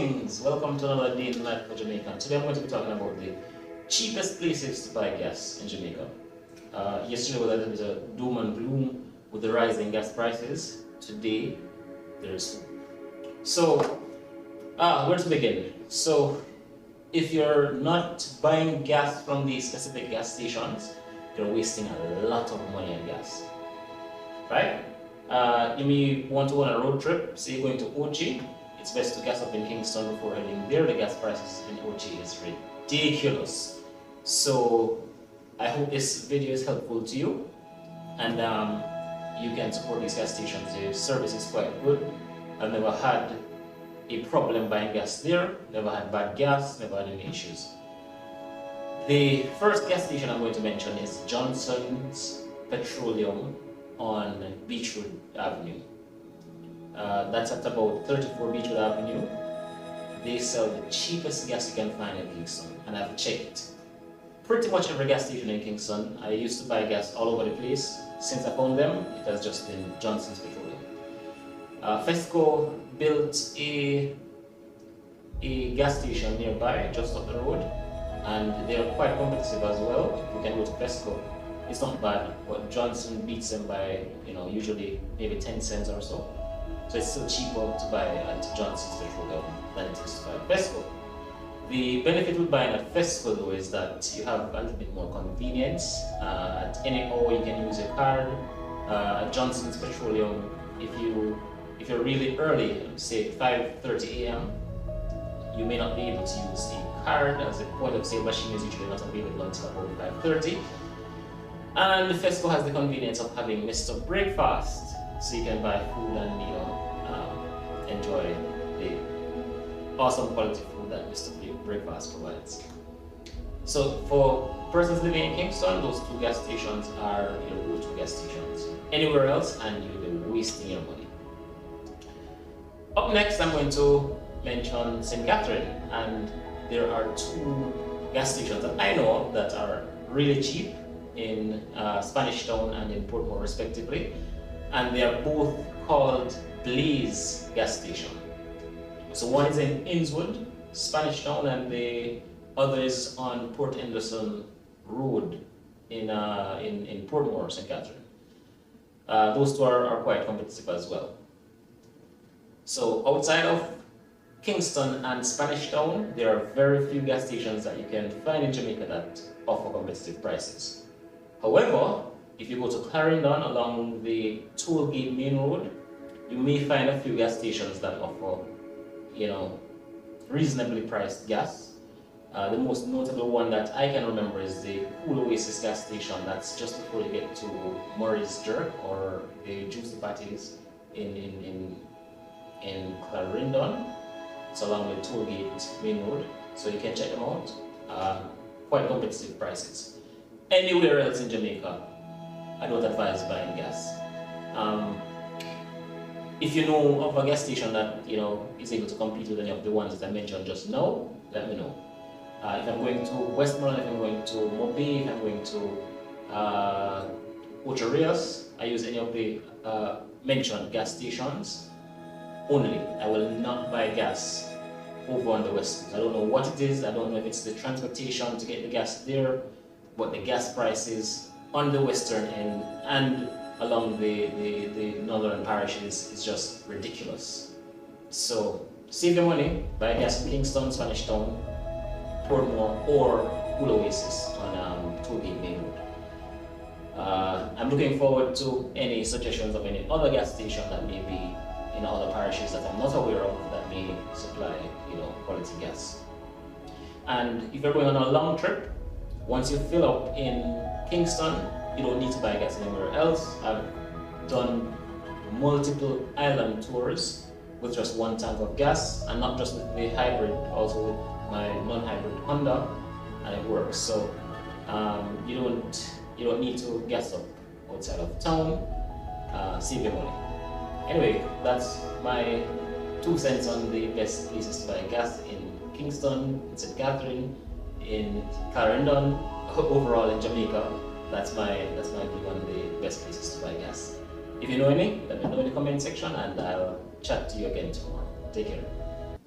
Greetings! Welcome to another day in life for Jamaica. Today I'm going to be talking about the cheapest places to buy gas in Jamaica. Yesterday was a little bit of doom and gloom with the rising gas prices. Today, there is hope. So, where to begin? So, if you're not buying gas from these specific gas stations, you're wasting a lot of money on gas. Right? You may want to go on a road trip, say you're going to Ochi. It's best to gas up in Kingston before heading there. The gas prices in Ochi is ridiculous. So I hope this video is helpful to you, and you can support these gas stations. The service is quite good. I've never had a problem buying gas there, never had bad gas, never had any issues. The first gas station I'm going to mention is Johnson's Petroleum on Beachwood Avenue. That's at about 34 Beachwood Avenue. They sell the cheapest gas you can find in Kingston, and I've checked pretty much every gas station in Kingston. I used to buy gas all over the place. Since I found them, it has just been Johnson's Petroleum. Fesco built a gas station nearby, just up the road, and they are quite competitive as well. You can go to Fesco. It's not bad, but Johnson beats them by, usually maybe 10 cents or so. So it's still cheaper to buy at Johnson's Petroleum than it is to buy at Fesco. The benefit with buying at Fesco though is that you have a little bit more convenience. At any hour you can use your card. At Johnson's Petroleum, if you're really early, say 5:30 a.m., you may not be able to use the card, as the point of sale machine is usually not available until about 5:30. And Fesco has the convenience of having Mr. Breakfast, so you can buy food and enjoy the awesome quality food that Mr. Breakfast provides. So for persons living in Kingston, those two gas stations are your go-to gas stations. Anywhere else and you'll be wasting your money. Up next, I'm going to mention St. Catherine, and there are two gas stations that I know of that are really cheap in Spanish Town and in Portmore respectively, and they are both called Blaze gas station. So one is in Innswood, Spanish Town, and the other is on Port Henderson Road in Portmore, St. Catherine. Those two are quite competitive as well. So outside of Kingston and Spanish Town, there are very few gas stations that you can find in Jamaica that offer competitive prices. However, if you go to Clarendon along the Tollgate Main Road, you may find a few gas stations that offer, reasonably priced gas. The most notable one that I can remember is the Cool Oasis gas station. That's just before you get to Murray's Jerk or the Juicy Patties in Clarendon. It's along the Tollgate Main Road, so you can check them out. Quite competitive prices. Anywhere else in Jamaica, I don't advise buying gas. If you know of a gas station that is able to compete with any of the ones that I mentioned just now, let me know. If I'm going to Westmoreland, if I'm going to Mobi, if I'm going to Ocho Rios, I use any of the mentioned gas stations only. I will not buy gas over on the west coast. I don't know what it is. I don't know if it's the transportation to get the gas there, but the gas prices on the western end and along the northern parishes is just ridiculous. So save your money, buy gas in Kingston, Spanish Town, Portmore, or Cool Oasis on Tollgate Main Road. I'm looking forward to any suggestions of any other gas station that may be in other parishes that I'm not aware of that may supply quality gas. And if you're going on a long trip, once you fill up in Kingston, you don't need to buy gas anywhere else. I've done multiple island tours with just one tank of gas, and not just with the hybrid, also with my non-hybrid Honda, and it works. So you don't need to gas up outside of town. Save your money. Anyway, that's my 2 cents on the best places to buy gas in Kingston, in St. Catherine, in Clarendon, overall in Jamaica. That's my view on the best places to buy gas. If you know any, let me know in the comment section, and I'll chat to you again tomorrow. Take care.